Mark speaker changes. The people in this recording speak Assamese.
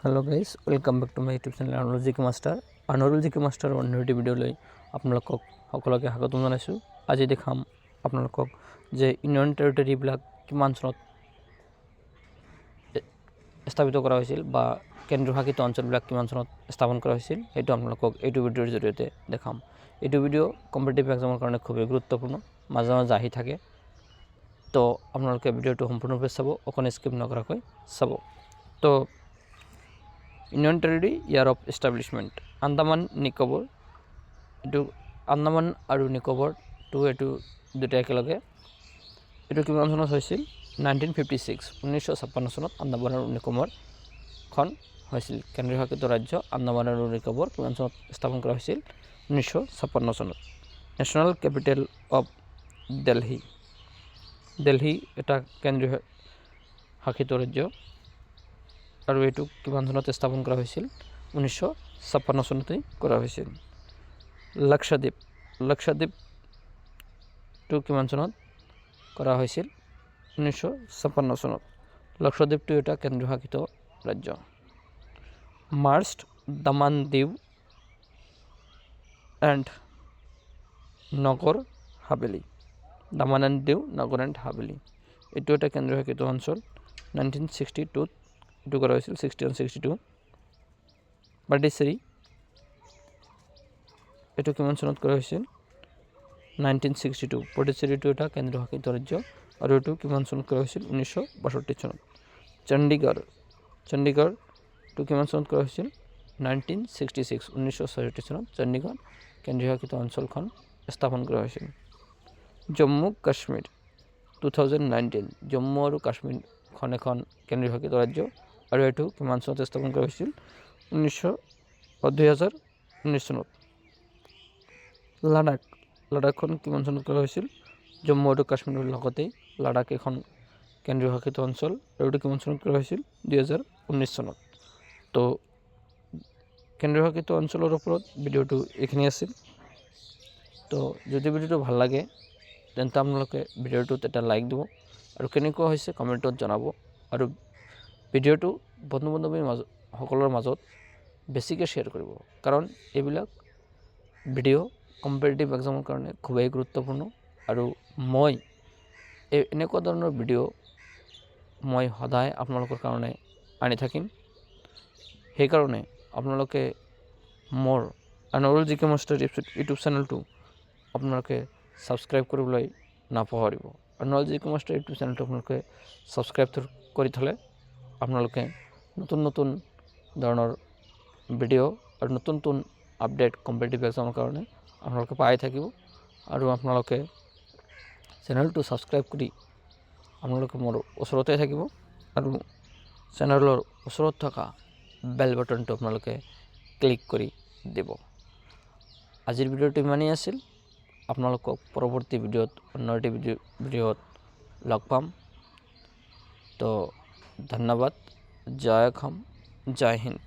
Speaker 1: Hello' guys, welcome back to my YouTube channel Anowarul GK master. Anwarul GK master অন্য ভিডিঅ'লৈ আপোনালোকক সকলোকে স্বাগতম জনাইছোঁ। আজি দেখাম আপোনালোকক যে ইউনিয়ন টেৰিটৰীবিলাক কিমান চনত স্থাপিত কৰা হৈছিল বা কেন্দ্ৰীয় শাসিত অঞ্চলবিলাক কিমান চনত স্থাপন কৰা হৈছিল, সেইটো আপোনালোকক এইটো ভিডিঅ'ৰ জৰিয়তে দেখাম। এইটো ভিডিঅ' কম্পিটিটিভ এক্সামৰ কাৰণে খুবেই গুৰুত্বপূৰ্ণ, মাজে মাজে আহি থাকে। তো আপোনালোকে ভিডিঅ'টো সম্পূৰ্ণভাৱে চাব, অকণ স্কিপ নকৰাকৈ চাব। তো union territory year of establishment Andaman Nicobar, এইটো আন্দামান আৰু নিকোবৰটো এইটো দুটা একেলগে। এইটো কিমান চনত হৈছিল? 1956, 1956 চনত আন্দামান আৰু নিকোবৰখন হৈছিল। কেন্দ্ৰীয় শাসিত ৰাজ্য আন্দামান আৰু নিকোবৰ কিমান চনত স্থাপন কৰা হৈছিল? 1956 চনত। National capital of Delhi, Delhi এটা কেন্দ্ৰীয় শাসিত ৰাজ্য আৰু এইটো কিমান চনত স্থাপন কৰা হৈছিল? 1956 চনতেই কৰা হৈছিল। লাক্ষাদ্বীপ, লাক্ষাদ্বীপটো কিমান চনত কৰা হৈছিল? 1956 চনত। লাক্ষাদ্বীপটো এটা কেন্দ্ৰীয় শাসিত ৰাজ্য। মাৰ্চড দামান দিউ and Nagar Haveli, Daman and Diu Nagar and Haveli, এইটো এটা কেন্দ্ৰীয় শাসিত অঞ্চল। 1962 এইটো কৰা হৈছিল, 61 62। পাণ্ডিচেৰী, এইটো কিমান চনত কৰা হৈছিল? 1962। পণ্ডিচেৰীটো এটা কেন্দ্ৰীয় শাসিত ৰাজ্য আৰু এইটো কিমান চনত কৰা হৈছিল? 1962 চনত। চণ্ডীগড়, চণ্ডীগড়টো কিমান চনত কৰা হৈছিল? 1966, 1966 চনত চণ্ডীগড় কেন্দ্ৰীয় শাসিত অঞ্চলখন স্থাপন কৰা হৈছিল। জম্মু কাশ্মীৰ, 2019, জম্মু আৰু কাশ্মীৰখন এখন কেন্দ্ৰীয় শাসিত ৰাজ্য আৰু এইটো কিমান চনত স্থাপন কৰা হৈছিল? 2019 চনত। লাডাখ, লাডাখখন কিমান চনত কৰা হৈছিল? জম্মু আৰু কাশ্মীৰৰ লগতেই লাডাখ এখন কেন্দ্ৰীয় শাসিত অঞ্চল আৰু এইটো কিমান চনত কৰা হৈছিল? 2019 চনত। তো কেন্দ্ৰীয় শাসিত অঞ্চলৰ ওপৰত ভিডিঅ'টো এইখিনি আছিল। তো যদি ভিডিঅ'টো ভাল লাগে তেন্তে আপোনালোকে ভিডিঅ'টোত এটা লাইক দিব আৰু কেনেকুৱা হৈছে কমেণ্টত জনাব। আৰু ভিডিঅ'টো বন্ধু বান্ধৱীৰ সকলৰ মাজত বেছিকৈ শ্বেয়াৰ কৰিব, কাৰণ এইবিলাক ভিডিঅ' কম্পিটিটিভ এক্সামৰ কাৰণে খুবেই গুৰুত্বপূৰ্ণ। আৰু মই এনেকুৱা ধৰণৰ ভিডিঅ' মই সদায় আপোনালোকৰ কাৰণে আনি থাকিম। সেইকাৰণে আপোনালোকে মোৰ আনোৱাৰুল জিকে মাষ্টাৰ ইউটিউব চেনেলটো আপোনালোকে ছাবস্ক্ৰাইব কৰিবলৈ নাপাহৰিব। আনোৱাৰুল জিকে মাষ্টাৰ ইউটিউব চেনেলটো আপোনালোকে ছাবস্ক্ৰাইব কৰি থ'লে আপোনালোকে নতুন নতুন ধৰণৰ ভিডিঅ' আৰু নতুন নতুন আপডেট কম্পিটিটিভ এক্সামৰ কাৰণে আপোনালোকে পাই থাকিব। আৰু আপোনালোকে চেনেলটো ছাবস্ক্ৰাইব কৰি আপোনালোকে মোৰ ওচৰতে থাকিব আৰু চেনেলৰ ওচৰত থকা বেল বাটনটো আপোনালোকে ক্লিক কৰি দিব। আজিৰ ভিডিঅ'টো ইমানেই আছিল। আপোনালোকক পৰৱৰ্তী ভিডিঅ'ত অন্য এটি ভিডিঅ'ত লগ পাম। তো ধন্যবাদ। জয় অসম, জয় হিন্দ।